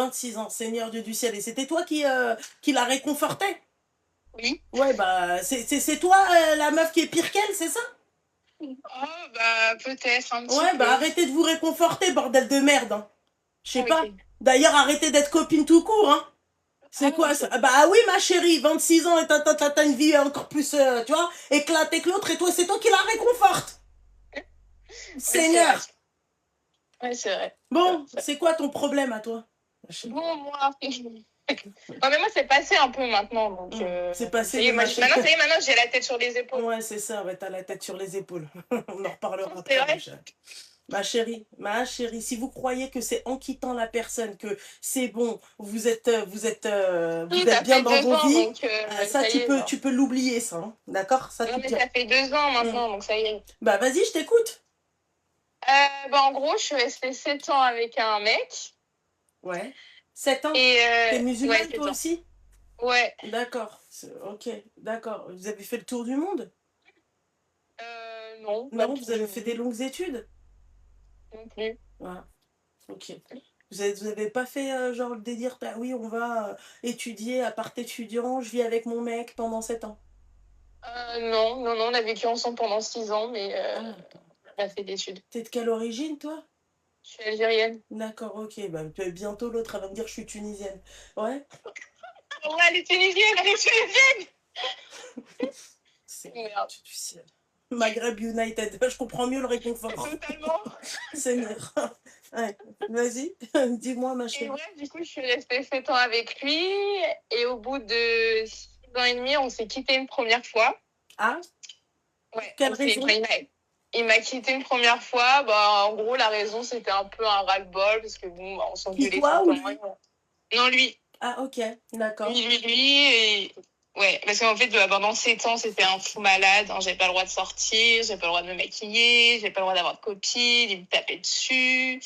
26 ans, Seigneur Dieu du ciel. Et c'était toi qui la réconfortait? Oui. Ouais, bah, c'est toi la meuf qui est pire qu'elle, c'est ça? Oh, bah, peut-être un petit Ouais, bah peu. arrêtez de vous réconforter, bordel de merde. Hein. Je sais Ah, pas. ok. D'ailleurs, arrêtez d'être copine tout court, hein. C'est Ah, quoi ça? ok. Ah bah ah oui, ma chérie, 26 ans et t'as une vie encore plus, tu vois, éclatée que l'autre et toi, c'est toi qui la réconforte. Ouais, c'est vrai. Seigneur. Ouais, c'est vrai. Bon, c'est quoi ton problème à toi, ma chérie? Bon, moi. Non, mais moi, c'est passé un peu maintenant. Donc, C'est ça passé y de est, ma chérie. maintenant, ça y est, maintenant, j'ai la tête sur les épaules. Ouais, c'est ça, ouais, t'as la tête sur les épaules. On en reparlera C'est après, mon vrai. chéri. Ma chérie, si vous croyez que c'est en quittant la personne que c'est bon, vous Oui, êtes ça bien fait dans deux vos ans, vies, donc ça ça y est. Non. tu peux l'oublier, ça, hein. D'accord? Ça Non, tu mais peux. ça fait 2 ans Hum. maintenant, donc ça y est. Bah vas-y, je t'écoute. Bah, en gros, je suis restée 7 ans avec un mec. Ouais. 7 ans. Et T'es ouais, musulmane, 7 toi ans. aussi? Ouais. D'accord. Ok, d'accord. Vous avez fait le tour du monde? Non, pas le Non, vous tour du avez fait des monde longues études? non plus. Voilà. Ok. Vous avez pas fait genre le délire, bah oui, on va étudier à part étudiant, je vis avec mon mec pendant 7 ans. Non, non, non, on a vécu ensemble pendant 6 ans, mais Ah, on a pas fait d'études. t'es de quelle origine, toi? Je suis algérienne. D'accord, ok. Bah, bientôt l'autre, elle va me dire que je suis tunisienne. Ouais. Ouais, elle est tunisienne, elle est tunisienne. C'est Merde. du ciel. Maghreb United, je comprends mieux le réconfort. Totalement. Seigneur. Ouais. Vas-y, dis-moi, ma Et chérie. bref, du coup, je suis restée 7 ans avec lui. Et au bout de 6 ans et demi, on s'est quitté une première fois. Ah, pour Ouais, quelle raison? enfin, il m'a quitté une première fois. Bah, en gros, la raison, c'était un peu un ras-le-bol parce que bon, bah, on Qui, s'engueulait tout le toi ou temps. lui? Non, lui. Ah, ok, d'accord. Lui. Et... Ouais, parce qu'en fait, pendant 7 ans, c'était un fou malade. Hein. J'avais pas le droit de sortir, j'avais pas le droit de me maquiller, j'avais pas le droit d'avoir de copine, il me tapait dessus.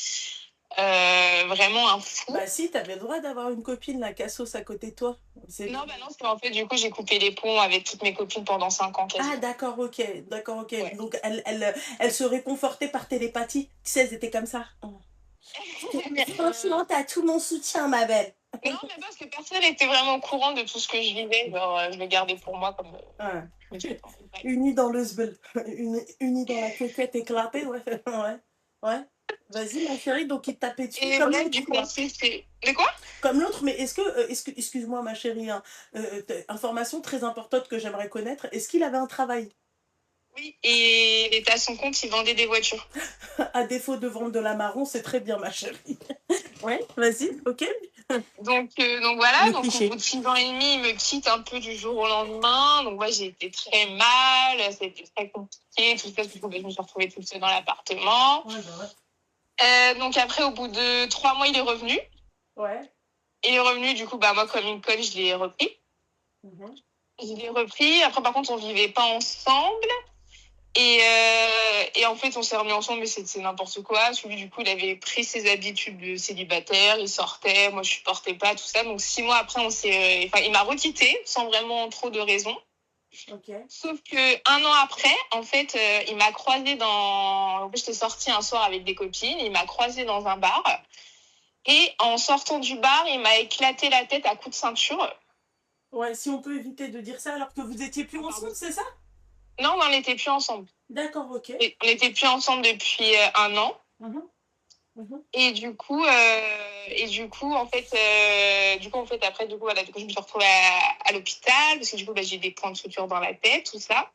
Vraiment un fou. Bah si, t'avais le droit d'avoir une copine, la cassos à côté de toi. Non, bah non, parce qu'en fait, du coup, j'ai coupé les ponts avec toutes mes copines pendant 5 ans Ah, quasiment. d'accord, ok, d'accord, ok. Ouais. Donc, elle se réconfortait par télépathie. Tu sais, elles étaient comme ça. Franchement, t'as tout mon soutien, ma belle. Non, mais parce que personne n'était vraiment au courant de tout ce que je vivais. Genre, je le gardais pour moi comme. Ouais. Ouais. Unis dans le zbeul. Unis dans la coquette éclatée, ouais. Ouais. Ouais. Vas-y, ma chérie, donc il te tapait dessus Et comme bref, l'autre, du coup, on quoi. s'est fait. De quoi? Comme l'autre, mais excuse-moi, ma chérie, hein, information très importante que j'aimerais connaître, est-ce qu'il avait un travail? Oui, et il était à son compte, il vendait des voitures. À défaut de vendre de la marron, c'est très bien, ma chérie. Ouais, vas-y, ok. Donc voilà, Le donc au bout cliché. de 6 ans et demi, il me quitte un peu du jour au lendemain. Donc moi, j'ai été très mal, c'était très compliqué, tout ça, parce que je me suis retrouvée toute seule dans l'appartement. Ouais, bah ouais. Donc après, au bout de 3 mois, il est revenu. Ouais. Il est revenu, du coup, bah moi, comme une conne, je l'ai repris. Mhm. Je l'ai repris. Après, par contre, on vivait pas ensemble. Et en fait, on s'est remis ensemble, mais c'était n'importe quoi. Celui, du coup, il avait pris ses habitudes de célibataire, il sortait, moi, je supportais pas tout ça. Donc, 6 mois après, il m'a requitté sans vraiment trop de raison. Ok. Sauf que 1 an après, en fait, il m'a croisé dans. En fait, j'étais sortie un soir avec des copines, il m'a croisé dans un bar. Et en sortant du bar, il m'a éclaté la tête à coups de ceinture. Ouais, si on peut éviter de dire ça alors que vous étiez plus Ah, pardon. ensemble, c'est ça? Non, on n'était plus ensemble. D'accord, ok. On n'était plus ensemble depuis 1 an. Mhm. Mhm. Et du coup, en fait, après, voilà, du coup, je me suis retrouvée à l'hôpital parce que du coup, bah, j'ai des points de suture dans la tête, tout ça.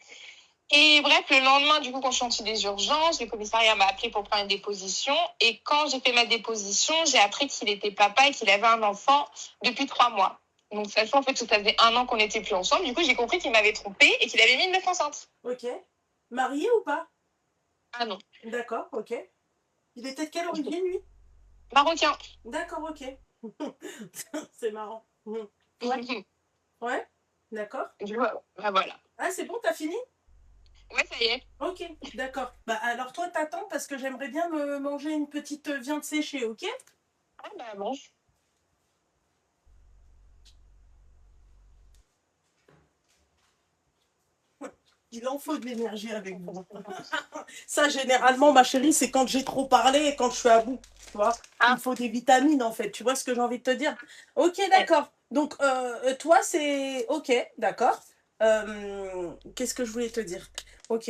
Et bref, le lendemain, du coup, quand je suis sortie des urgences, le commissariat m'a appelé pour prendre une déposition. Et quand j'ai fait ma déposition, j'ai appris qu'il était papa et qu'il avait un enfant depuis 3 mois. Donc, sachant en fait que ça faisait 1 an qu'on n'était plus ensemble, du coup, j'ai compris qu'il m'avait trompée et qu'il avait mis une meuf enceinte. Ok. Marié ou pas? Ah non. D'accord, ok. Il était de quelle origine, lui? Marocain. D'accord, ok. C'est marrant. Mhm. Ouais, ouais, d'accord. Bah, voilà. Ah, c'est bon, t'as fini? Ouais, ça y est. Ok, d'accord. Bah alors toi, t'attends parce que j'aimerais bien me manger une petite viande séchée, ok? Ah bah bon. Il en faut de l'énergie avec vous. Ça, généralement, ma chérie, c'est quand j'ai trop parlé et quand je suis à bout. Tu vois, il faut des vitamines, en fait. Tu vois ce que j'ai envie de te dire? Ok, d'accord. Donc, toi, c'est... Ok, d'accord. Qu'est-ce que je voulais te dire? Ok.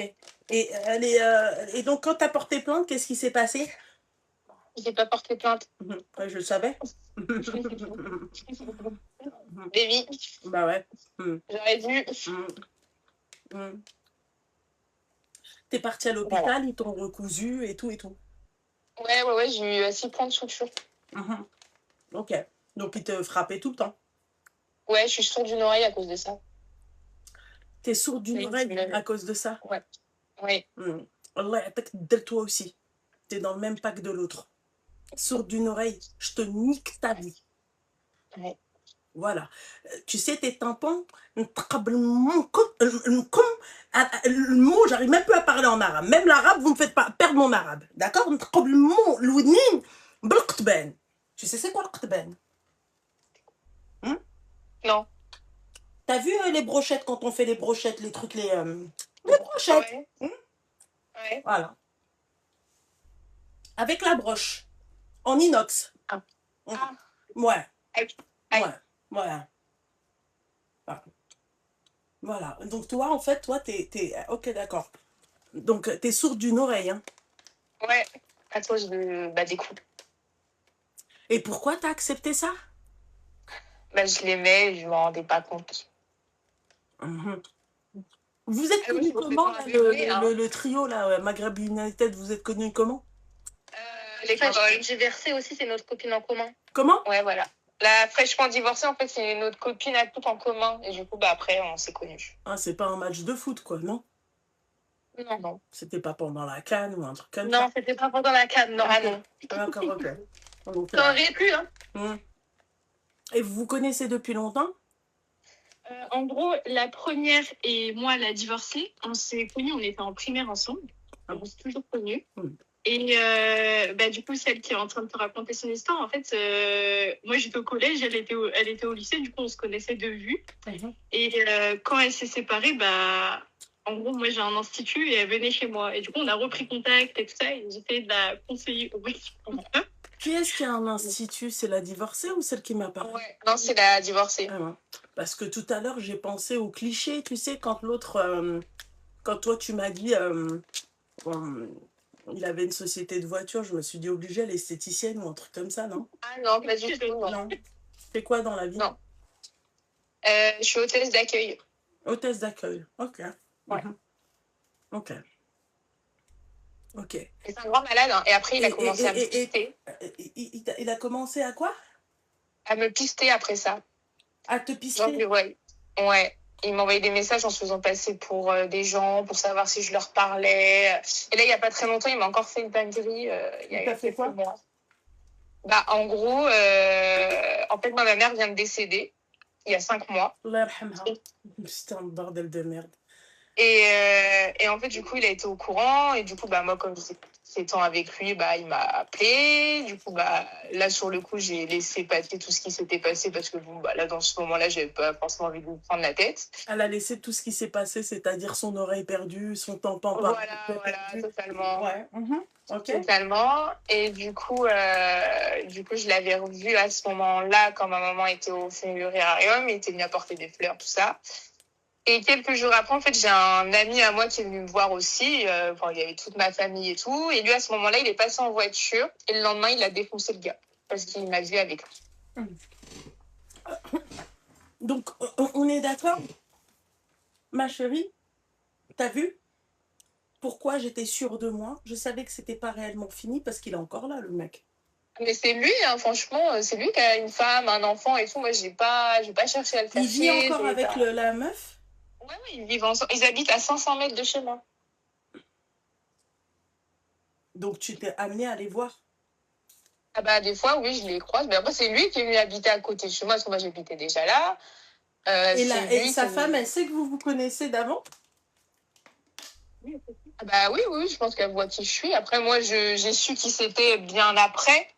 Et donc, quand t'as porté plainte, qu'est-ce qui s'est passé? J'ai pas porté plainte. Ouais, je le savais. Baby, Bah ouais. Mm, j'aurais dû. mm, mm. T'es partie à Voilà. l'hôpital, ils t'ont recousu et tout et tout. Ouais, j'ai eu 6 points de suture. Mhm. Ok. Donc, ils te frappaient tout le temps. Ouais, je suis sourde d'une oreille à cause de ça. T'es sourde d'une Oui, oreille à cause de ça. ouais. Ouais. Allah يعطيك الدر toi aussi. T'es dans le même pack de l'autre. Sourde d'une oreille, je te nique ta vie. Ouais. Voilà. Tu sais, tes tympans, le mot, j'arrive même plus à parler en arabe. Même l'arabe, vous me faites pas perdre mon arabe. D'accord? Tu sais, c'est quoi le qtben? Non. T'as vu les brochettes, quand on fait les brochettes, les trucs, les brochettes. Ouais. Ouais. Voilà. Avec la broche, en inox. Ah. Ah. Ouais. Aïe. Ouais. Voilà. Voilà. Donc, toi, en fait, toi, ok, d'accord. Donc, t'es sourde d'une oreille, hein. Ouais. À cause des coups. Et pourquoi t'as accepté ça? Je l'aimais, je m'en rendais pas compte. Mhm. Vous êtes Ah oui, connus je suis comment, complètement là, aveuglée, hein. le trio, là, Maghreb United, vous êtes connus comment? L'école. J'ai versé aussi, c'est notre copine en commun. Comment? Ouais, voilà. La fraîchement divorcée, en fait, c'est notre copine à tout en commun. Et du coup, après, on s'est connus. Ah, c'est pas un match de foot, quoi, non? Non, non. C'était pas pendant la CAN ou un truc comme ça? Non, c'était pas pendant la CAN, non. Ah non. D'accord, ok. Donc, Ça aurait pu, hein. Et vous vous connaissez depuis longtemps? En gros, la première et moi, la divorcée, on s'est connus, on était en primaire ensemble. On s'est toujours connus. Et du coup, celle qui est en train de te raconter son histoire, en fait, moi j'étais au collège, elle était au lycée, du coup on se connaissait de vue. Et quand elle s'est séparée, en gros, moi j'ai un institut et elle venait chez moi. Et du coup, on a repris contact et tout ça, et j'essayais de la conseiller au maximum. Qui est-ce qui a un institut? C'est la divorcée ou celle qui m'a parlé? Ouais, non, c'est la divorcée. Parce que tout à l'heure, j'ai pensé au cliché, tu sais, quand l'autre, quand toi tu m'as dit, il avait une société de voitures, je me suis dit obligée, elle est esthéticienne ou un truc comme ça, non? Ah non, pas du tout, non. C'est quoi dans la vie? Non. Je suis hôtesse d'accueil. Hôtesse d'accueil, ok. Ouais. Ok. Ok. Et c'est un grand malade, hein. Et après, il a commencé à me pister. Il a commencé à quoi? À me pister après ça. À te pister? Genre, ouais. Il m'envoyait des messages en se faisant passer pour des gens, pour savoir si je leur parlais. Et là, il n'y a pas très longtemps, il m'a encore fait une dinguerie. Il t'a fait quoi? Mois. En gros, en fait, ma mère vient de décéder il y a 5 mois. Allah yarhamha. C'était un bordel de merde. Et en fait, du coup, il a été au courant. Et du coup, moi, comme j'étais 7 ans avec lui, il m'a appelé. Du coup, là, sur le coup, j'ai laissé passer tout ce qui s'était passé parce que, là, dans ce moment-là, j'avais pas forcément envie de lui prendre la tête. Elle a laissé tout ce qui s'est passé, c'est-à-dire son oreille perdue, son tampon perdu. Totalement. Ouais. Ok. Totalement. Et du coup, je l'avais revu à ce moment-là quand ma maman était au funérarium. Il était venu apporter des fleurs, tout ça. Et quelques jours après, en fait, j'ai un ami à moi qui est venu me voir aussi. Il y avait toute ma famille et tout. Et lui, à ce moment-là, il est passé en voiture. Et le lendemain, il a défoncé le gars. Parce qu'il m'a vu avec lui. Donc, on est d'accord, ma chérie? T'as vu? Pourquoi j'étais sûre de moi? Je savais que c'était pas réellement fini parce qu'il est encore là, le mec. Mais c'est lui, hein, franchement, c'est lui qui a une femme, un enfant et tout. Moi, j'ai pas cherché à le faire. Il vit encore avec la meuf? Ouais, ils vivent ensemble. Ils habitent à 500 mètres de chez moi. Donc, tu t'es amenée à les voir? Des fois, oui, je les croise. Mais après, c'est lui qui est venu habiter à côté de chez moi, parce que moi, j'habitais déjà là. Et sa femme, elle sait que vous vous connaissez d'avant? Oui, je pense qu'elle voit qui je suis. Après, moi, j'ai su qui c'était bien après.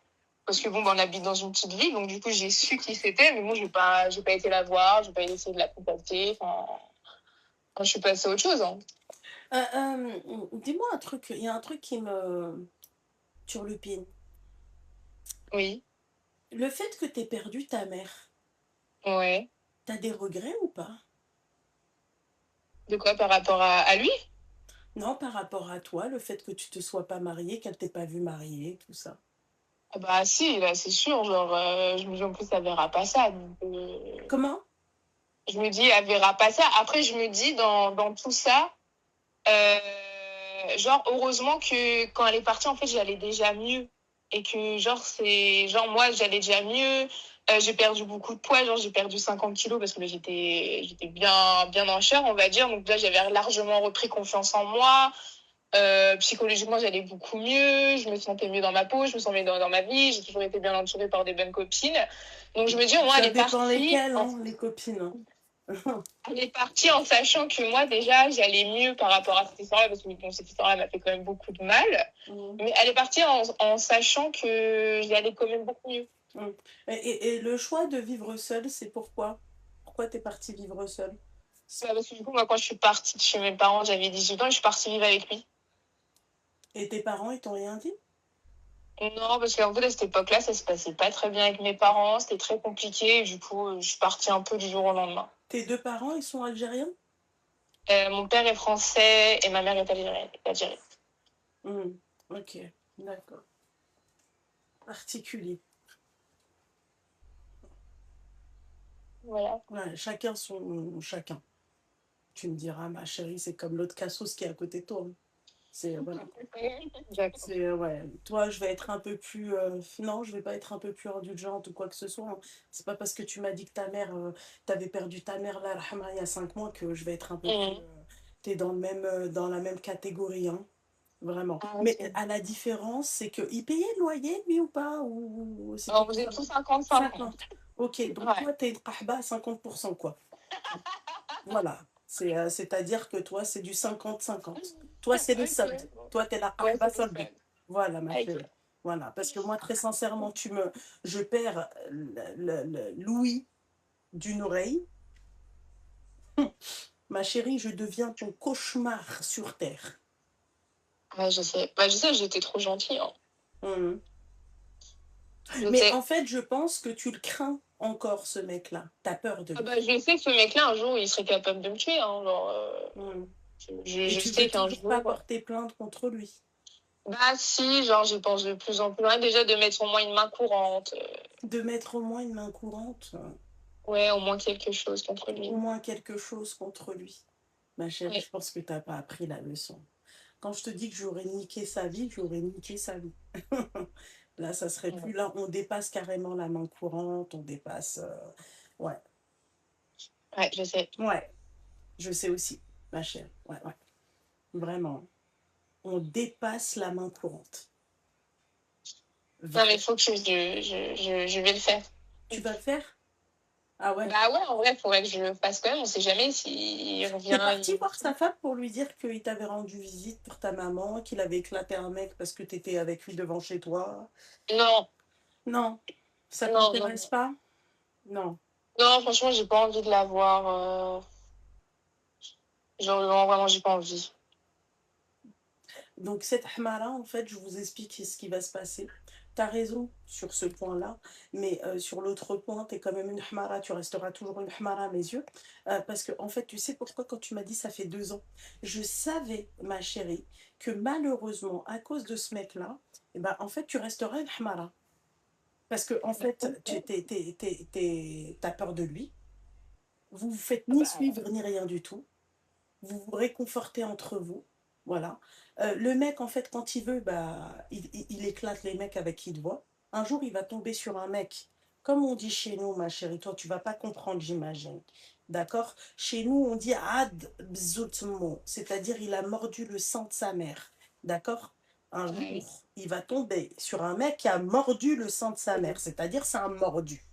Parce que, on habite dans une petite ville. Donc, du coup, j'ai su qui c'était. Mais bon, j'ai pas été la voir. J'ai pas essayé de la contacter. Quand je suis passée à autre chose, hein. Dis-moi un truc, il y a un truc qui me turlupine. Oui. Le fait que t'aies perdu ta mère, Ouais. t'as des regrets ou pas? De quoi par rapport à lui? Non, par rapport à toi, le fait que tu te sois pas mariée, qu'elle t'ait pas vu mariée, tout ça. Ah bah si, là, c'est sûr. Genre, je me dis en plus, elle verra pas ça. Donc, Comment? je me dis, elle verra pas ça. Après, je me dis, dans tout ça, genre, heureusement que quand elle est partie, en fait, j'allais déjà mieux. Et que, genre, moi, j'allais déjà mieux. J'ai perdu beaucoup de poids. Genre, j'ai perdu 50 kilos parce que là, j'étais bien en chair, on va dire. Donc là, j'avais largement repris confiance en moi. Psychologiquement, j'allais beaucoup mieux. Je me sentais mieux dans ma peau. Je me sentais mieux dans ma vie. J'ai toujours été bien entourée par des bonnes copines. Donc, je me dis, au moins, Ça dépend lesquelles, hein, les copines. Hein. elle est partie en sachant que moi, déjà, j'allais mieux par rapport à cette histoire-là, parce que bon, cette histoire-là m'a fait quand même beaucoup de mal. Mm. Mais elle est partie en sachant que j'allais quand même beaucoup mieux. Mm. Et le choix de vivre seule, c'est pourquoi? Pourquoi t'es partie vivre seule? Bah, parce que du coup, moi, quand je suis partie de chez mes parents, j'avais 18 ans et je suis partie vivre avec lui. Et tes parents, ils t'ont rien dit? Non, parce qu'en fait, à cette époque-là, ça se passait pas très bien avec mes parents, c'était très compliqué. Et du coup, je suis partie un peu du jour au lendemain. Tes deux parents, ils sont algériens? Mon père est français et ma mère est algérienne. Mm. Ok, d'accord. Particulier. Voilà. Ouais, chacun son... Chacun. Tu me diras, ma chérie, c'est comme l'autre cassos qui est à côté de toi. Hein. C'est... Voilà. D'accord. C'est, ouais. Toi, je vais être un peu plus... Non, je vais pas être un peu plus indulgente ou quoi que ce soit. Hein. C'est pas parce que tu m'as dit que ta mère... T'avais perdu ta mère, là, il y a 5 mois, que je vais être un peu plus... Mmh. T'es dans la même catégorie, hein. Vraiment. Ah, Mais ok. à la différence, c'est qu'il payait le loyer, lui, ou pas? Ou c'était Alors, vous quoi? êtes tous 50-50. 50. Ok, donc Ouais. toi, t'es une qahba à 50%, quoi. Voilà. C'est-à-dire que toi, c'est du 50-50. Toi, c'est le Ok. solde. Toi, t'es la Ouais, qahba c'est solde. ça. Voilà, ma Ok. chérie. Voilà. Parce que moi, très sincèrement, je perds l'ouïe d'une oreille. Ma chérie, je deviens ton cauchemar sur terre. Ouais, je sais. Bah, je sais, j'étais trop gentille, hein. Mhm. Je Mais en sais. fait, je pense que tu le crains encore, ce mec-là. T'as peur de Ah lui. bah, je sais que ce mec-là, un jour, il serait capable de me tuer, hein. Genre, Mhm. Et je tu sais veux qu'un toujours pas jour. porter plainte contre lui. Bah, si, genre, j'y pense de plus en plus loin. Déjà, de mettre au moins une main courante. De mettre au moins une main courante, Ouais, au moins quelque chose contre au lui. moins quelque chose contre lui. Ma chérie, je Ouais. pense que t'as pas appris la leçon. Quand je te dis que j'aurais niqué sa vie, j'aurais niqué sa vie. Là, ça serait plus Ouais, là. On dépasse carrément la main courante, on dépasse. Ouais, ouais, je sais. ouais, je sais aussi, ma chère. Ouais, ouais, vraiment. On dépasse la main courante. Non, mais il Vrai. faut que je vais le faire. Tu vas le faire? Ah ouais. Bah ouais, en vrai, il faudrait que je le fasse quand même. On sait jamais s'il T'es revient. parti voir sa femme pour lui dire qu'il t'avait rendu visite pour ta maman, qu'il avait éclaté un mec parce que t'étais avec lui devant chez toi. Non, Non, ça non, non, t'intéresse non. pas? Non. Non, franchement, j'ai pas envie de la voir. Genre, non, vraiment, j'ai pas envie. Donc cette Hmara, en fait, je vous explique ce qui va se passer. Tu as raison sur ce point-là, mais sur l'autre point, tu es quand même une Hmara, tu resteras toujours une Hmara à mes yeux. Parce que, en fait, tu sais pourquoi quand tu m'as dit ça fait 2 ans, je savais, ma chérie, que malheureusement, à cause de ce mec-là, eh ben, en fait, tu resteras une Hmara. Parce que, en fait, t'as peur de lui, vous vous faites Ah ni bah, suivre ni rien du tout. Vous vous réconfortez entre vous. Voilà. Le mec, en fait, quand il veut, bah, il éclate les mecs avec qui il te voit. Un jour, il va tomber sur un mec. Comme on dit chez nous, ma chérie, toi, tu vas pas comprendre, j'imagine. D'accord? Chez nous, on dit ad bzoutmo, c'est-à-dire il a mordu le sang de sa mère. D'accord? Un ouais. jour, il va tomber sur un mec qui a mordu le sang de sa mère, c'est-à-dire c'est un mordu.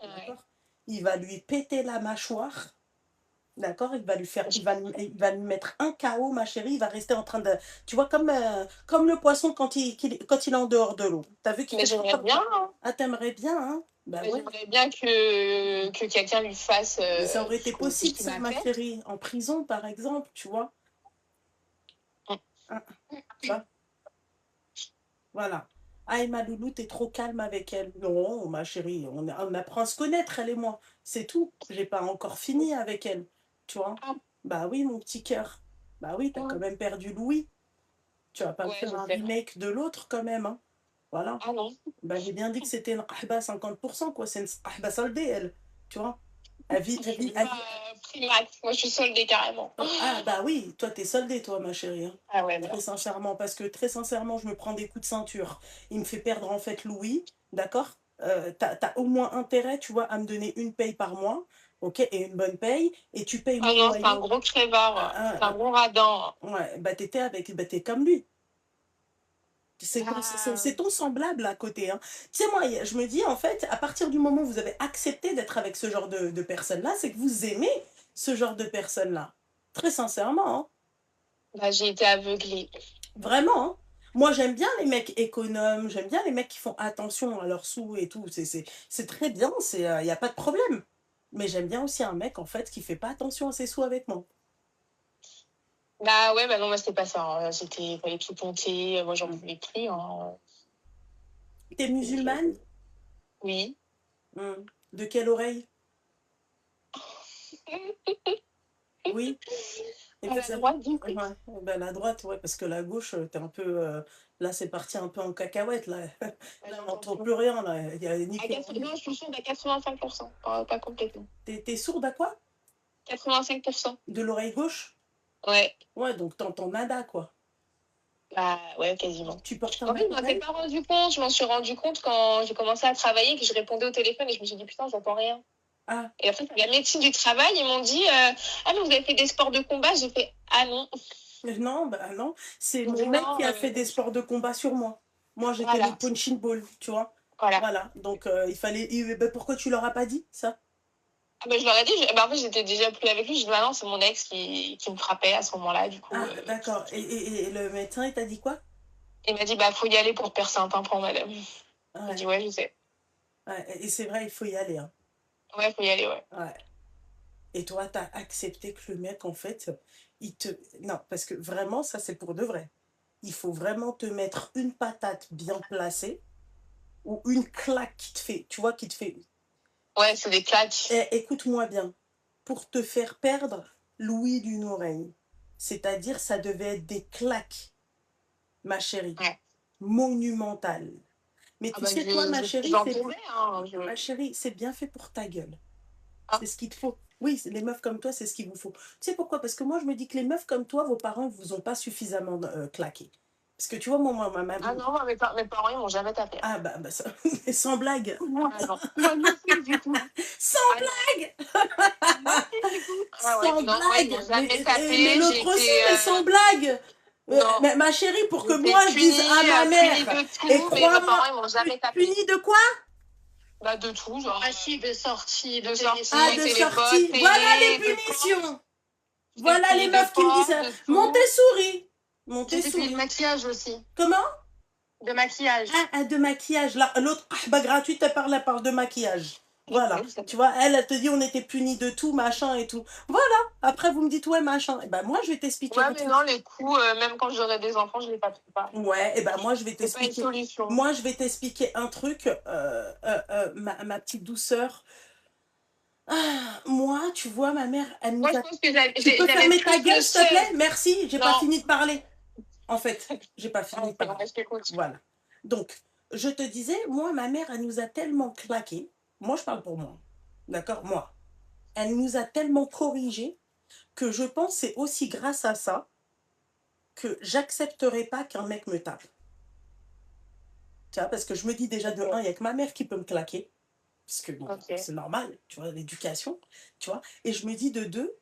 Ouais. D'accord? Il va lui péter la mâchoire D'accord? Il va lui mettre un KO, ma chérie, il va rester en train de tu vois comme le poisson quand il est en dehors de l'eau. Tu as vu qu'il Mais fait tout j'aimerais comme bien, ça? hein. Ah, tu bien, hein? Bah Mais ouais. j'aimerais bien que quelqu'un lui fasse Mais ça aurait été que je possible te ça, ma m'appelle. chérie, en prison par exemple, tu vois? Hein, tu vois? Voilà. «Ah, ma loulou, tu trop calme avec elle». Non, ma chérie, on apprend à se connaître, elle et moi, c'est tout. J'ai pas encore fini avec elle, tu vois? Bah oui, mon petit cœur. Bah oui, t'as quand même perdu Louis. Tu vas pas me Ouais, faire je un sais. remake de l'autre quand même, hein. Voilà. Ah non. Bah, j'ai bien dit que c'était une qahba à 50 quoi, c'est une qahba soldée elle, tu vois? Je suis même pas primax. Moi, je suis soldée carrément. Ah bah oui, toi tu soldée toi ma chérie, hein. Ah ouais, Très non. sincèrement, parce que très sincèrement, je me prends des coups de ceinture. Il me fait perdre en fait Louis, d'accord? Tu au moins intérêt, tu vois, à me donner une paye par mois, OK? Et une bonne paye et tu payes Ah mon non, c'est un loyer. gros crevard. C'est un gros radin. Ouais, bah, tu comme lui. Ah, C'est ton semblable à côté, hein. Tu sais, moi, je me dis, en fait, à partir du moment où vous avez accepté d'être avec ce genre de personnes-là, c'est que vous aimez ce genre de personnes-là. Très sincèrement, hein. bah, j'ai été aveuglée. Vraiment, hein. Moi, j'aime bien les mecs économes, j'aime bien les mecs qui font attention à leurs sous et tout. C'est très bien, il n'y a pas de problème. Mais j'aime bien aussi un mec, en fait, qui fait pas attention à ses sous avec moi. Bah ouais, bah non, moi, c'était pas ça, hein. C'était, fallait tout compter. Moi, j'en voulais plus, hein. T'es musulmane? Oui. Hmm. De quelle oreille? Oui. Et À la vous avez... droite, du coup. Ouais, ben, la droite, ouais, parce que la gauche, t'es un peu... là, c'est parti un peu en cacahuète, là. Bah, Là, on j'entends n'entend plus. plus rien, là. Il y a ni Non, je suis sourde à 85%. Pas complètement. T'es sourde à quoi? 85%. De l'oreille gauche? Ouais. Ouais, donc t'entends nada, quoi. Bah ouais, quasiment. Tu portes En un fait, je m'en étais appareil? pas rendu compte. Je m'en suis rendu compte quand j'ai commencé à travailler, que je répondais au téléphone et je me suis dit, putain, j'entends rien. Ah, Et après, la médecine du travail, ils m'ont dit, ah, mais vous avez fait des sports de combat? J'ai fait, ah non. non, bah non. C'est J'ai dit mon mec non, qui a fait des sports de combat sur moi. Moi, j'étais le voilà. punching ball, tu vois. Voilà. Voilà, donc ben, pourquoi tu leur as pas dit ça? Ah, bah, je leur ai dit, bah, en fait, j'étais déjà plus avec lui. Je dis, bah non, c'est mon ex qui me frappait à ce moment-là. Du coup, Ah, d'accord. Et le médecin, il t'a dit quoi? il m'a dit, bah, faut y aller pour percer un tympan, madame. J'ai Ouais, dit, ouais, je sais. ouais, et c'est vrai, il faut y aller, hein. Ouais, faut y aller, ouais. Ouais. Et toi, t'as accepté que le mec, en fait, il te... Non, parce que vraiment, ça, c'est pour de vrai. Il faut vraiment te mettre une patate bien placée ou une claque qui te fait, tu vois, qui te fait... Ouais, c'est des claques. Eh, écoute-moi bien. Pour te faire perdre l'ouïe d'une oreille. C'est-à-dire, ça devait être des claques, ma chérie. Ouais. Monumentales. Mais Ah, tu bah, sais, toi, j'en pouvais, hein. ma chérie, c'est bien fait pour ta gueule. Ah, C'est ce qu'il te faut. Oui, les meufs comme toi, c'est ce qu'il vous faut. Tu sais pourquoi? Parce que moi, je me dis que les meufs comme toi, vos parents ne vous ont pas suffisamment claqué. Parce que tu vois, ah non, moi, mes parents, ils m'ont jamais tapé, hein. Ah bah ça... sans blague. Ah non. Moi non plus, du coup. Sans Ah non. blague. Non plus, du coup. Ah ouais, Sans non, moi, ils m'ont blague. jamais Mais tapé. J'ai l'autre aussi, été, mais sans blague. non, Ma chérie, pour que j'étais moi je dise à ma punie mère, de et tout, mais mes crois-moi, parents, ils m'ont jamais tapé. punie de quoi? Bah, de tout, genre. Ah si, de sortie, De Ah, sortie, de téléphone, sortie. Voilà les télé, de porte. punitions. J'étais Voilà les punie de meufs qui me disent porte, ça. de Montez tout. souris. Montez j'étais payée de souris. maquillage aussi. Comment? De maquillage. Ah, de maquillage. L'autre, bah, gratuite, elle parle de maquillage. Voilà. Tu vois, elle te dit on était punis de tout, machin et tout. Voilà. Après, vous me dites ouais, machin. Et ben moi, je vais t'expliquer Ouais, un mais truc. non, les coups, même quand j'aurai des enfants, je les taperai pas. Ouais, et ben moi, je vais C'est pas une t'expliquer. solution. Moi, je vais t'expliquer un truc, ma petite douceur. Ah, moi, tu vois, ma mère, elle nous Moi, je a... pense que Tu peux j'avais fermer ta plus de gueule, s'il te seum. plaît? Merci, j'ai pas Non. fini de parler. En fait, j'ai pas Ah, fini de c'est parler. bon, je t'écoute. Voilà. Donc, je te disais, moi, ma mère, elle nous a tellement claqué. Moi, je parle pour moi. D'accord? Moi. Elle nous a tellement corrigé que je pense que c'est aussi grâce à ça que j'accepterai pas qu'un mec me tape. Tu vois, parce que je me dis déjà de un, il y a que ma mère qui peut me claquer. Parce que bon, Ok. c'est normal, tu vois, l'éducation, tu vois. Et je me dis de deux,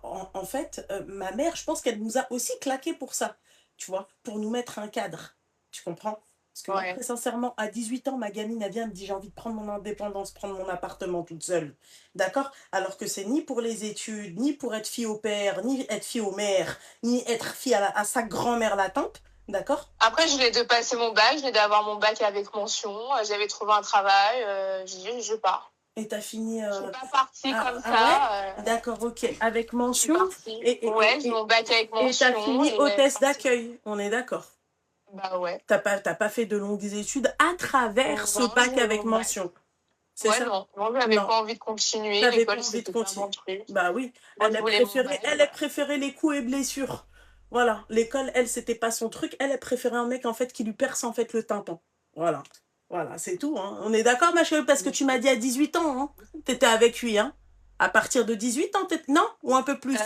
en fait, ma mère, je pense qu'elle nous a aussi claqué pour ça, tu vois, pour nous mettre un cadre, tu comprends? Parce que moi, très sincèrement, à 18 ans, ma gamine, elle vient, elle me dit, j'ai envie de prendre mon indépendance, prendre mon appartement toute seule. D'accord? Alors que c'est ni pour les études, ni pour être fille au père, ni être fille au mère, ni être fille à sa grand-mère la tante. D'accord? Après, je venais de passer mon bac, je venais d'avoir mon bac avec mention, j'avais trouvé un travail, j'ai dit, je pars. Et t'as fini... Je suis pas partie comme ouais? ça. D'accord, ok. Avec Je suis mention. partie. Ouais, j'ai mon bac avec Et mention. t'as fini et hôtesse partie. d'accueil. On est d'accord. Bah ouais. T'as pas fait de longues études à travers ce bac avec mention. C'est ça? Non, j'avais pas envie de continuer. T'avais pas L'école, envie de c'était pas continuer. mon truc. Bah oui. Moi, Elle a préféré les coups et blessures. Voilà. L'école, elle, c'était pas son truc. Elle a préféré un mec, en fait, qui lui perce, en fait, le tympan. Voilà. Voilà, c'est tout. Hein. On est d'accord, ma chérie? Parce que tu m'as dit à 18 ans, hein. T'étais avec lui, hein. À partir de 18 ans, non? Ou un peu plus?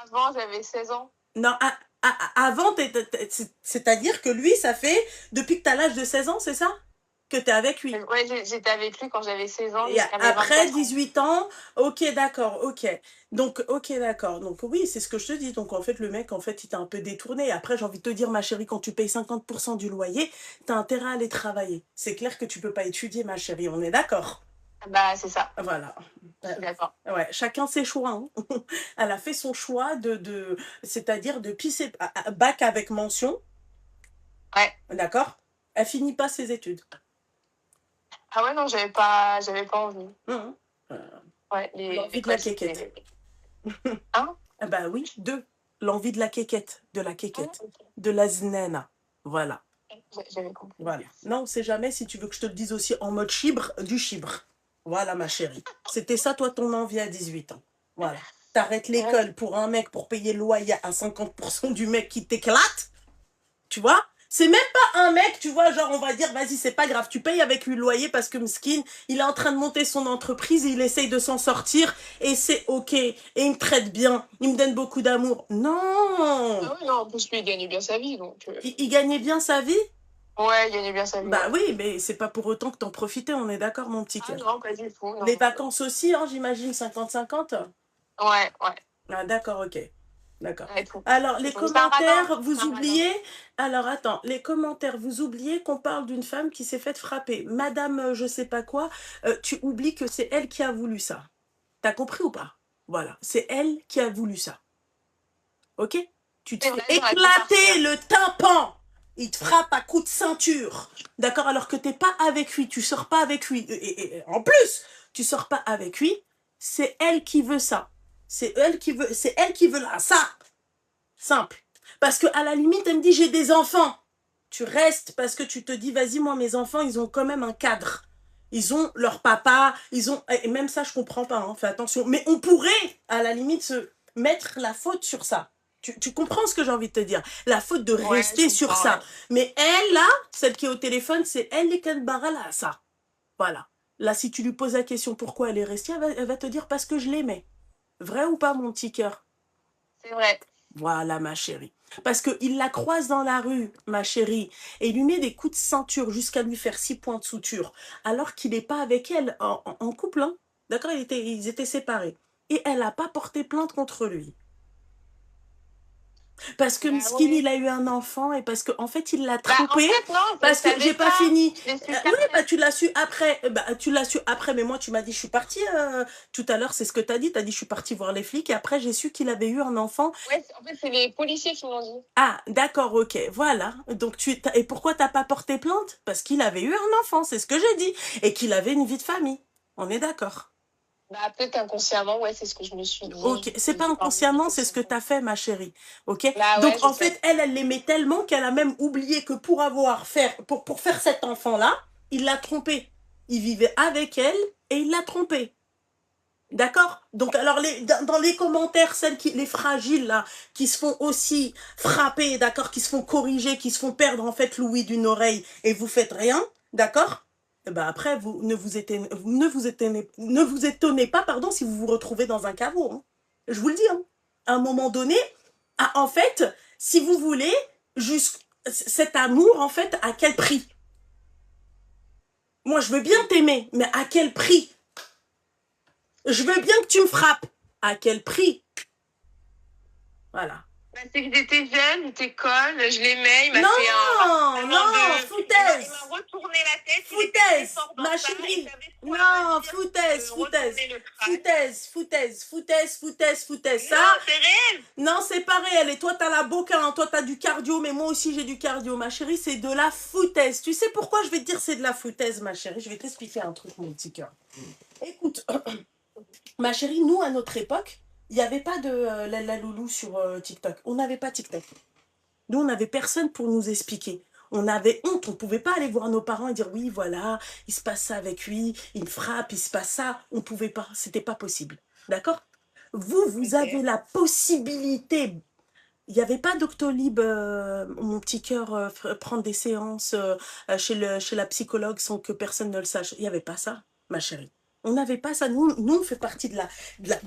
Avant, j'avais 16 ans. Non, avant, c'est-à-dire que lui, ça fait depuis que tu as l'âge de 16 ans, c'est ça? Que tu es avec lui? Ouais, j'étais avec lui quand j'avais 16 ans. Et après 18 ans, ok, d'accord, ok. Donc, ok, d'accord. Donc, oui, c'est ce que je te dis. Donc, en fait, le mec, en fait, il t'a un peu détourné. Après, j'ai envie de te dire, ma chérie, quand tu payes 50% du loyer, tu as intérêt à aller travailler. C'est clair que tu peux pas étudier, ma chérie, on est d'accord? Bah, c'est ça. Voilà. D'accord. Ouais, chacun ses choix. Hein. Elle a fait son choix c'est-à-dire de pisser bac avec mention. Ouais. D'accord? Elle finit pas ses études. Ah ouais, non, j'avais pas envie. Ouais, l'envie de la quéquette. Hein? Bah oui, l'envie de la quéquette, okay. De la znena. Voilà. J'avais compris. Voilà. Non, on sait jamais, si tu veux que je te le dise aussi en mode chibre, du chibre. Voilà, ma chérie. C'était ça, toi, ton envie à 18 ans. Voilà. T'arrêtes l'école pour un mec, pour payer le loyer à 50% du mec qui t'éclate. Tu vois? C'est même pas un mec, tu vois, genre on va dire, vas-y, c'est pas grave, tu payes avec lui le loyer parce que Mskin, il est en train de monter son entreprise, il essaye de s'en sortir et c'est ok. Et il me traite bien, il me donne beaucoup d'amour. Non! Ah oui, non, en plus, lui, il gagnait bien sa vie, donc... Il gagnait bien sa vie? Ouais, il gagnait bien sa vie. Bah oui, mais c'est pas pour autant que t'en profitais, on est d'accord, mon petit cœur? Ah non, pas du tout. Non. Les vacances aussi, hein, j'imagine, 50-50? Ouais. Ah d'accord, ok. D'accord. Ouais, alors, les commentaires, vous oubliez... Alors, attends, les commentaires, vous oubliez qu'on parle d'une femme qui s'est faite frapper. Madame, je sais pas quoi, tu oublies que c'est elle qui a voulu ça. T'as compris ou pas? Voilà, c'est elle qui a voulu ça. Ok? Tu te fais éclater le tympan. Il te frappe à coups de ceinture. D'accord? Alors que t'es pas avec lui, tu sors pas avec lui. Et en plus, tu sors pas avec lui, c'est elle qui veut ça. C'est elle qui veut là, ça. Simple. Parce que à la limite, elle me dit, j'ai des enfants. Tu restes parce que tu te dis, vas-y, moi, mes enfants, ils ont quand même un cadre. Ils ont leur papa, et même ça, je comprends pas, hein, fais attention. Mais on pourrait, à la limite, se mettre la faute sur ça. Tu comprends ce que j'ai envie de te dire? La faute de rester sur ça. Ouais. Mais elle, là, celle qui est au téléphone, c'est elle, les Kanbara, là, ça. Voilà. Là, si tu lui poses la question pourquoi elle est restée, elle va te dire parce que je l'aimais. Vrai ou pas, mon petit cœur? C'est vrai. Voilà, ma chérie. Parce qu'il la croise dans la rue, ma chérie, et il lui met des coups de ceinture jusqu'à lui faire 6 points de suture, alors qu'il n'est pas avec elle en couple. Hein. D'accord? Ils étaient séparés. Et elle n'a pas porté plainte contre lui. Parce que Mskin, il a eu un enfant et parce qu'en fait, il l'a trompé. En fait, non, parce que j'ai pas fini. Oui, tu l'as su après. Tu l'as su après, mais moi, tu m'as dit, je suis partie tout à l'heure, c'est ce que tu as dit. Tu as dit, je suis partie voir les flics et après, j'ai su qu'il avait eu un enfant. Ouais, en fait, c'est les policiers qui m'ont dit. Ah, d'accord, ok, voilà. Donc, et pourquoi t'as pas porté plainte? Parce qu'il avait eu un enfant, c'est ce que j'ai dit. Et qu'il avait une vie de famille. On est d'accord. Bah, peut-être inconsciemment, ouais, c'est ce que je me suis dit. Ok, c'est pas inconsciemment, c'est ce que tu as fait, ma chérie. Ok. Bah, donc, ouais, en fait, elle l'aimait tellement qu'elle a même oublié que pour faire cet enfant-là, il l'a trompée. Il vivait avec elle et il l'a trompée. D'accord? Donc, alors, dans les commentaires, les fragiles, là, qui se font aussi frapper, d'accord, qui se font corriger, qui se font perdre, en fait, l'ouïe d'une oreille et vous faites rien, d'accord? Ben après, vous ne vous étonnez pas, pardon, si vous vous retrouvez dans un caveau. Hein. Je vous le dis. Hein. À un moment donné, en fait, si vous voulez, cet amour, en fait, à quel prix? Moi, je veux bien t'aimer, mais à quel prix? Je veux bien que tu me frappes. À quel prix? Voilà. C'est que j'étais jeune, j'étais conne, je l'aimais, il m'a fait un... Non, Il foutaise. m'a retourné la tête. Foutaise, ma chérie. Non, foutaise. Ça, Non, c'est réel. non, c'est pas réel. Et toi, t'as la boca, hein. Toi, t'as du cardio, mais moi aussi, j'ai du cardio. Ma chérie, c'est de la foutaise. Tu sais pourquoi je vais te dire c'est de la foutaise, ma chérie? Je vais t'expliquer un truc, mon petit cœur. Écoute, ma chérie, nous, à notre époque, il n'y avait pas de la loulou sur TikTok. On n'avait pas TikTok. Nous, on n'avait personne pour nous expliquer. On avait honte, on ne pouvait pas aller voir nos parents et dire oui, voilà, il se passe ça avec lui, il me frappe, il se passe ça. On ne pouvait pas, c'était pas possible. D'accord? Vous avez la possibilité. Il n'y avait pas Doctolib, mon petit cœur, prendre des séances chez la psychologue sans que personne ne le sache. Il n'y avait pas ça, ma chérie. On n'avait pas ça. Nous, on fait partie de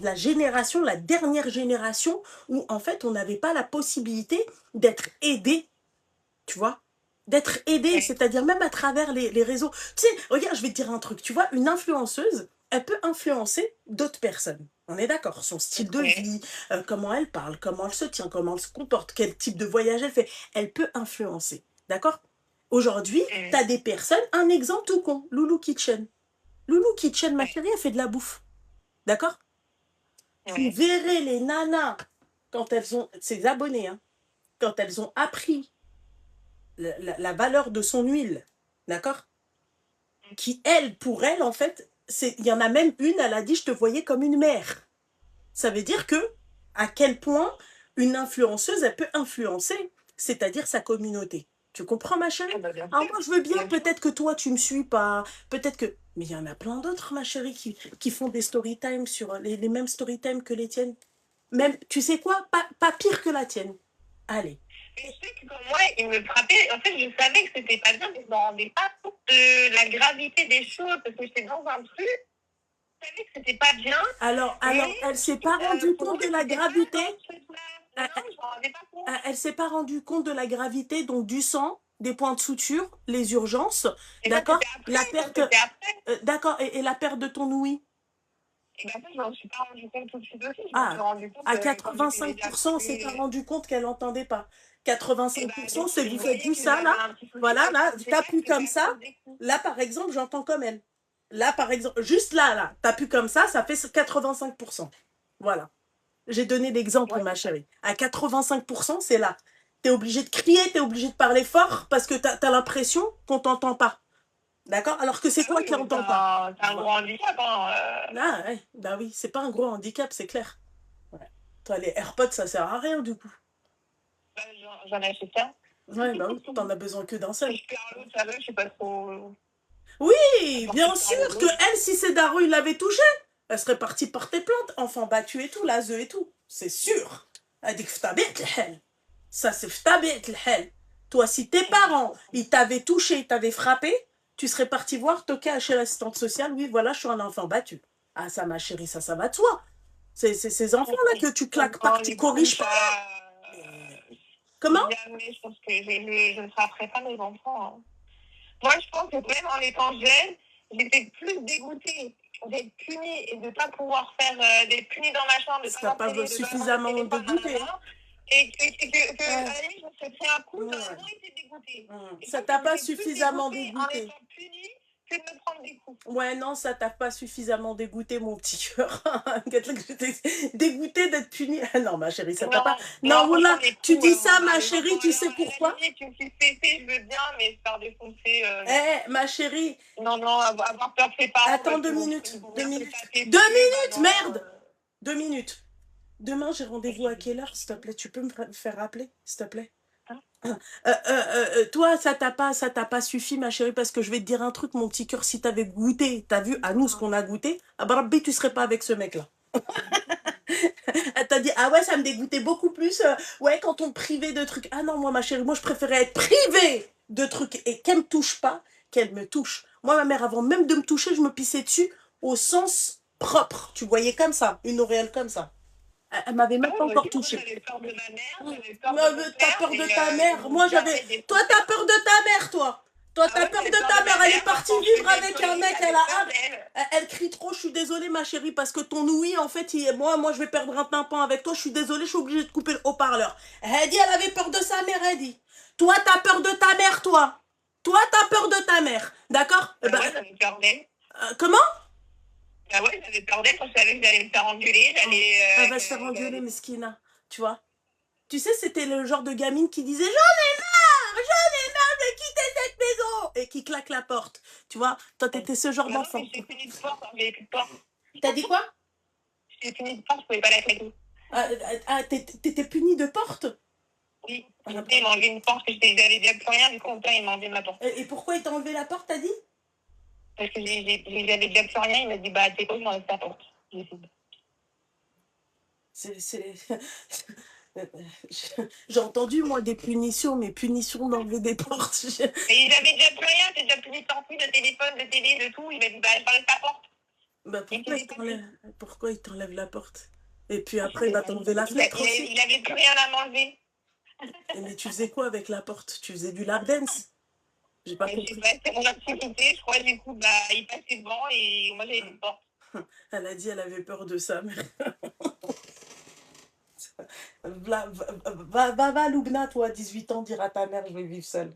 la génération, la dernière génération, où en fait, on n'avait pas la possibilité d'être aidé, tu vois, d'être aidé, c'est-à-dire même à travers les réseaux. Tu sais, regarde, je vais te dire un truc, tu vois, une influenceuse, elle peut influencer d'autres personnes. On est d'accord, son style de vie, comment elle parle, comment elle se tient, comment elle se comporte, quel type de voyage elle fait, elle peut influencer, d'accord? Aujourd'hui, tu as des personnes, un exemple tout con, Loulou Kitchen. Loulou Kitchen, ma chérie, elle fait de la bouffe, d'accord? Tu verrais les nanas, quand elles ont, ses abonnés, hein, quand elles ont appris la valeur de son huile, d'accord? Qui, elle, pour elle, en fait, il y en a même une, elle a dit, je te voyais comme une mère. Ça veut dire que, à quel point une influenceuse, elle peut influencer, c'est-à-dire sa communauté. Tu comprends, ma chérie? Alors moi, je veux bien, peut-être que toi, tu me suis pas, peut-être que... Mais il y en a plein d'autres, ma chérie, qui font des story time sur les mêmes story time que les tiennes. Même, tu sais quoi? Pas pire que la tienne. Allez. Mais je sais que pour moi, il me frappait. En fait, je savais que c'était pas bien, mais je me rendais pas compte de la gravité des choses, parce que j'étais dans un truc, je savais que c'était pas bien. Alors elle s'est pas rendue compte de la gravité. Elle s'est pas rendue compte de la gravité, donc du sang, des points de suture, les urgences, d'accord? La perte, d'accord, et la perte de ton ouïe. Et ben, je m'en suis pas rendu compte tout de suite aussi. Ah, à 85%, c'est pas rendu compte qu'elle n'entendait pas. 85%, c'est vous faites du ça, là. Voilà, là, t'appuies comme ça. Là, par exemple, j'entends comme elle. Là, par exemple, juste là, t'appuies comme ça fait 85%. Voilà. J'ai donné l'exemple, ma chérie. À 85%, c'est là. T'es obligé de crier, t'es obligé de parler fort parce que t'as l'impression qu'on t'entend pas. D'accord? Alors que c'est toi qui n'entends pas. C'est un gros handicap, hein. Ah, ouais. Bah oui, c'est pas un gros handicap, c'est clair. Ouais. Toi, les AirPods, ça sert à rien, du coup. J'en ai acheté un. Ouais, bah oui, t'en as besoin que d'un seul. Si je perds l'autre, ça va, je sais pas trop... Oui, bien sûr que elle, si c'est Darou, il l'avait touché, elle serait partie porter plainte, enfant battu et tout, l'ASE et tout. C'est sûr. Elle dit que ça, c'est le hell. Toi, si tes parents, ils t'avaient touché, ils t'avaient frappé, tu serais parti voir, toquer chez l'assistante sociale, oui, voilà, je suis un enfant battu. Ah, ça, ma chérie, ça va de soi. C'est ces enfants-là que tu claques pas, que tu corriges pas. Comment? Jamais, je pense que je ne frapperai pas mes enfants. Hein. Moi, je pense que même en étant jeune, j'étais plus dégoûtée d'être punie et de ne pas pouvoir faire d'être punie dans ma chambre. Ça n'a pas suffisamment dégoûté. Et que à la limite, je me serais pris un coup, j'aurais vraiment été dégoûtée. Ça t'a pas suffisamment dégoûté. En étant punie que de me prendre des coups. Ouais, non, ça t'a pas suffisamment dégoûté, mon petit cœur. Dégoûté d'être puni. Ah non, ma chérie, ça t'a pas... Non, voilà, tu dis ça, ma chérie, tu sais pourquoi? Tu me fais péter, je veux bien, mais se faire défoncer... ma chérie... Non, avoir peur, c'est pas... Attends 2 minutes, 2 minutes. 2 minutes, merde! 2 minutes. Demain, j'ai rendez-vous à quelle heure, s'il te plaît? Tu peux me faire rappeler, s'il te plaît? Toi, ça t'a pas suffi, ma chérie, parce que je vais te dire un truc, mon petit cœur, si t'avais goûté, t'as vu à nous ce qu'on a goûté, ah bah Rabbi, tu serais pas avec ce mec-là. Elle t'a dit, ah ouais, ça me dégoûtait beaucoup plus, ouais, quand on me privait de trucs. Ah non, moi, ma chérie, moi, je préférais être privée de trucs et qu'elle me touche pas, qu'elle me touche. Moi, ma mère, avant même de me toucher, je me pissais dessus au sens propre. Tu voyais comme ça, une auréole comme ça. Elle m'avait même pas encore touchée. J'avais peur de ma mère, t'as peur de ta mère. Moi, j'avais... Toi, t'as peur de ta mère, toi. Toi, Ah t'as ouais, peur j'ai de peur ta de mère, ma elle est mère partie quand je fais vivre des avec un conneries, mec, elle j'avais a peur hâte. d'elle. Elle crie trop, je suis désolée ma chérie, parce que ton oui, en fait, moi je vais perdre un tympan avec toi, je suis désolée, je suis obligée de couper le haut-parleur. Elle dit, elle avait peur de sa mère, elle dit. Toi, t'as peur de ta mère, toi. Toi, t'as peur de ta mère, d'accord? Ah ouais, j'avais peur d'elle. Comment? Ah ouais, j'avais peur d'elle quand je savais que j'allais me faire engueuler, Elle va se faire engueuler, Meskina, tu vois? Tu sais, c'était le genre de gamine qui disait, j'en ai marre de quitter cette maison, et qui claque la porte, tu vois? Toi, t'étais ce genre Bah non, d'enfant. mais j'ai fini de sport quand j'avais plus de porte. T'as dit quoi? J'ai fini de sport, je pouvais pas la claquer. T'étais puni de porte? Oui, ils m'ont enlevé une porte, j'avais déjà plus rien, du coup, mon père, il m'a enlevé ma porte. Et pourquoi il t'a enlevé la porte, t'as dit? Parce que j'avais déjà plus rien, il m'a dit, bah, t'es quoi, je m'enlève ta porte. J'ai dit, J'ai entendu, moi, des punitions, mais punitions d'enlever des portes. mais j'avais déjà plus rien, j'ai déjà plus de sorties, de téléphone, de télé, de tout. Il m'a dit, bah, je m'enlève ta porte. Bah, pourquoi il t'enlève la porte? Et puis après, il bah, va t'enlever la fenêtre aussi. Il avait plus rien à m'enlever. Mais tu faisais quoi avec la porte? Tu faisais du lap dance? J'ai pas compris. C'est mon activité, je crois, du coup, bah, il passait devant et moi, j'avais une porte. Elle a dit elle avait peur de sa mère. Va, Loubna, toi, 18 ans, dire à ta mère, je vais vivre seule.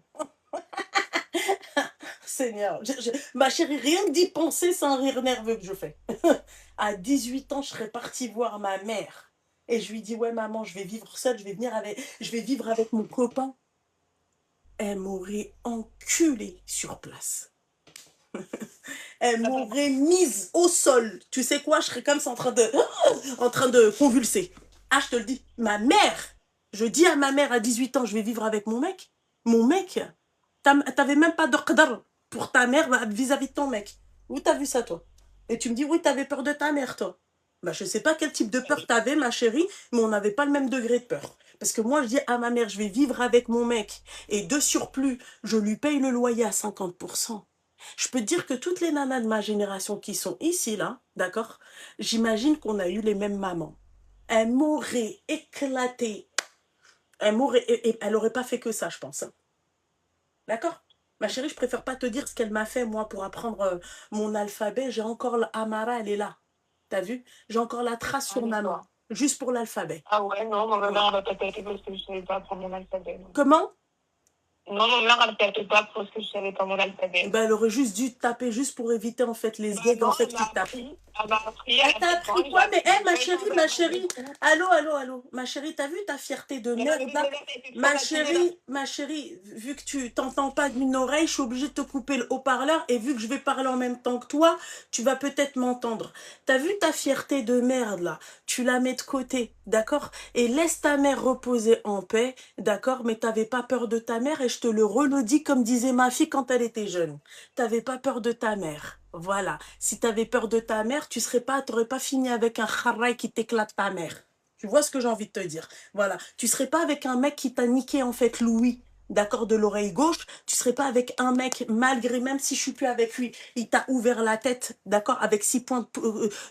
Seigneur, ma chérie, rien que d'y penser, c'est un rire nerveux que je fais. À 18 ans, je serais partie voir ma mère. Et je lui dis, ouais, maman, je vais vivre seule, je vais vivre avec mon copain. Elle m'aurait enculée sur place. Elle m'aurait mise au sol. Tu sais quoi, je serais comme ça en train de convulser. Ah, je te le dis, ma mère, je dis à ma mère à 18 ans, je vais vivre avec mon mec. Mon mec, t'avais même pas de qdar pour ta mère vis-à-vis de ton mec. Où t'as vu ça, toi? Et tu me dis, oui, t'avais peur de ta mère, toi. Bah, je sais pas quel type de peur t'avais, ma chérie, mais on n'avait pas le même degré de peur. Parce que moi, je dis à ma mère, je vais vivre avec mon mec. Et de surplus, je lui paye le loyer à 50%. Je peux te dire que toutes les nanas de ma génération qui sont ici, là, d'accord, j'imagine qu'on a eu les mêmes mamans. Elle m'aurait éclaté. Elle aurait pas fait que ça, je pense. D'accord? Ma chérie, je préfère pas te dire ce qu'elle m'a fait, moi, pour apprendre mon alphabet. J'ai encore l'Amara, elle est là. T'as vu? J'ai encore la trace sur ma main. Juste pour l'alphabet. Ah ouais, non, ma mère, elle va pas taper parce que je savais pas apprendre mon alphabet. Comment? Non, ma mère, elle tapait pas parce que je savais pas mon alphabet. Ben, elle aurait juste dû taper juste pour éviter, en fait, les gags, en fait, qui tapent. Elle m'a appris. Elle t'a appris quoi? Mais, ma chérie. Allô. Ma chérie, t'as vu ta fierté de merde, là? Ma chérie, vu que tu t'entends pas d'une oreille, je suis obligée de te couper le haut-parleur et vu que je vais parler en même temps que toi, tu vas peut-être m'entendre. T'as vu ta fierté de merde, là? Tu la mets de côté, d'accord? Et laisse ta mère reposer en paix, d'accord? Mais t'avais pas peur de ta mère et je te le redis comme disait ma fille quand elle était jeune. T'avais pas peur de ta mère. Voilà. Si t'avais peur de ta mère, t'aurais pas fini avec un kharraï qui t'éclate ta mère. Tu vois ce que j'ai envie de te dire? Voilà. Tu serais pas avec un mec qui t'a niqué, en fait, l'ouïe, d'accord, de l'oreille gauche. Tu serais pas avec un mec, malgré, même si je suis plus avec lui, il t'a ouvert la tête, d'accord, avec 6 points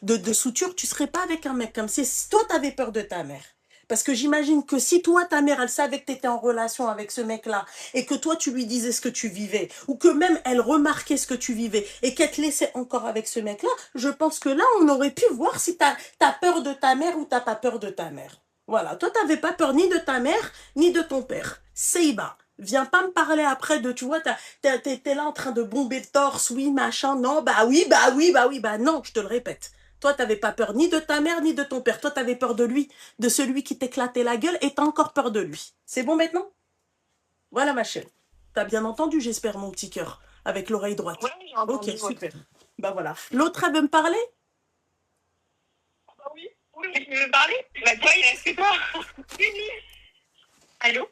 de suture. Tu serais pas avec un mec comme ça. Si toi, t'avais peur de ta mère. Parce que j'imagine que si toi, ta mère, elle savait que tu étais en relation avec ce mec-là et que toi, tu lui disais ce que tu vivais ou que même elle remarquait ce que tu vivais et qu'elle te laissait encore avec ce mec-là, je pense que là, on aurait pu voir si tu as peur de ta mère ou tu n'as pas peur de ta mère. Voilà. Toi, tu n'avais pas peur ni de ta mère ni de ton père. Seiba. Viens pas me parler après de, tu vois, t'es là en train de bomber le torse, oui, machin, non, bah oui, non, je te le répète. Toi, t'avais pas peur ni de ta mère, ni de ton père. Toi, t'avais peur de lui, de celui qui t'éclatait la gueule, et t'as encore peur de lui. C'est bon maintenant? Voilà, ma chérie. T'as bien entendu, j'espère, mon petit cœur, avec l'oreille droite. Oui, j'ai entendu. Ok, super. Bah voilà. L'autre, elle veut me parler? Oui, mais tu veux parler? Bah toi, c'est toi. Allô?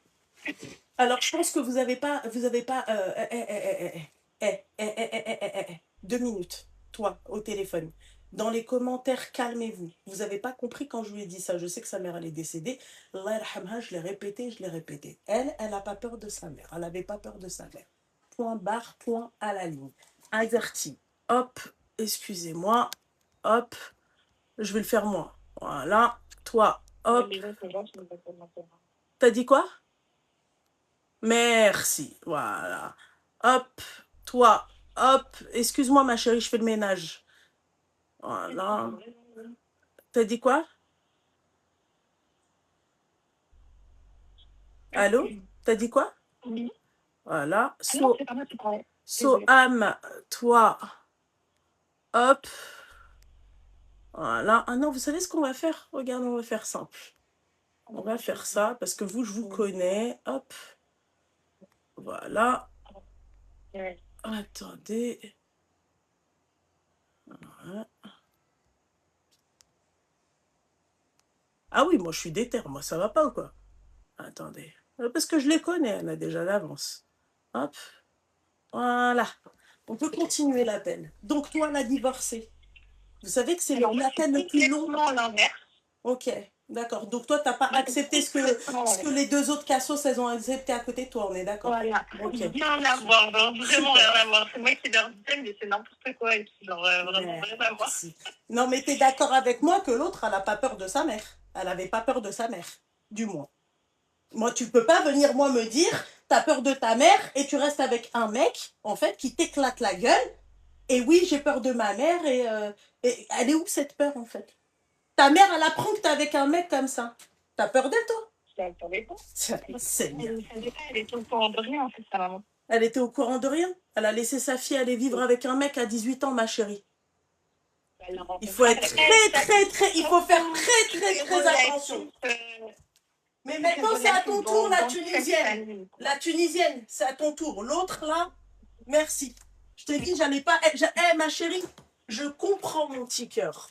Alors, je pense que vous avez pas, 2 minutes, toi, au téléphone. Dans les commentaires, calmez-vous. Vous n'avez pas compris quand je lui ai dit ça. Je sais que sa mère, elle est décédée. Allah yarhamha, je l'ai répété. Elle n'a pas peur de sa mère. Elle n'avait pas peur de sa mère. Point barre, point à la ligne. Averti. Hop, excusez-moi. Hop, je vais le faire moi. Voilà. Toi, hop. T'as dit quoi? Merci. Voilà. hop, toi, hop. Excuse-moi, ma chérie, je fais le ménage. Voilà. T'as dit quoi? Allô? T'as dit quoi? Oui. Voilà. Ah non, c'est pas moi qui parlais. Désolée. Soham, toi, hop. Voilà. Ah non, vous savez ce qu'on va faire? Regarde, on va faire simple. On va faire ça parce que vous, je vous connais. Hop. Voilà. Ouais. Attendez. Voilà. Ah oui, moi je suis déter, moi ça va pas ou quoi? Attendez. Parce que je les connais, on a déjà l'avance. Hop. Voilà. On peut continuer l'appel. Donc toi, la divorcée. Vous savez que c'est Alors, moi, l'appel c'est le plus long. complètement l'inverse. Ok, d'accord. Donc toi, t'as pas Moi, c'est accepté ce complètement que l'inverse. les deux autres cassos, elles ont accepté à côté de toi, on est d'accord? Voilà. Ok. Rien à voir, genre, vraiment Super. rien à voir. C'est moi qui leur disais, mais c'est n'importe quoi. Et puis, genre, vraiment rien à voir. Merci. Non, mais t'es d'accord avec moi que l'autre, elle a pas peur de sa mère. Elle avait pas peur de sa mère, du moins. Moi, tu peux pas venir, moi, me dire, t'as peur de ta mère et tu restes avec un mec, en fait, qui t'éclate la gueule. Et oui, j'ai peur de ma mère et elle est où cette peur, en fait? Ta mère, elle apprend que t'es avec un mec comme ça. T'as peur d'elle, toi? Je l'attendais pas. C'est bien. Elle ne savait pas, elle était au courant de rien, en fait, sa maman. Elle était au courant de rien. Elle a laissé sa fille aller vivre avec un mec à 18 ans, ma chérie. Elle l'a Il faut être il faut faire très attention. Mais maintenant, c'est à ton tour, la Tunisienne. La Tunisienne, c'est à ton tour. L'autre, là, merci. Je t'ai dit, j'allais pas... ma chérie, je comprends mon petit cœur.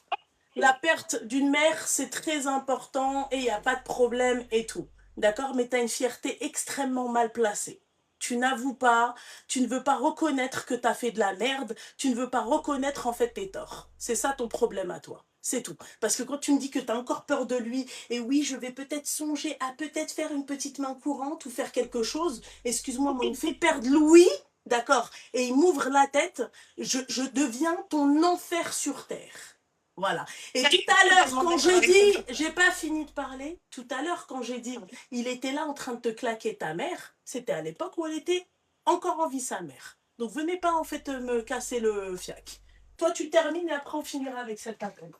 La perte d'une mère, c'est très important et il n'y a pas de problème et tout. D'accord? Mais tu as une fierté extrêmement mal placée. Tu n'avoues pas, tu ne veux pas reconnaître que tu as fait de la merde, tu ne veux pas reconnaître en fait tes torts. C'est ça ton problème à toi. C'est tout. Parce que quand tu me dis que tu as encore peur de lui, et oui, je vais peut-être songer à peut-être faire une petite main courante ou faire quelque chose, excuse-moi, mais on me fait perdre Louis, d'accord, et il m'ouvre la tête, je deviens ton enfer sur terre. Voilà. Et tout à l'heure, quand j'ai dit, j'ai pas fini de parler, tout à l'heure, quand j'ai dit, il était là en train de te claquer ta mère, c'était à l'époque où elle était encore en vie, sa mère. Donc venez pas en fait me casser le fiac. Toi, tu termines et après on finira avec cet appel.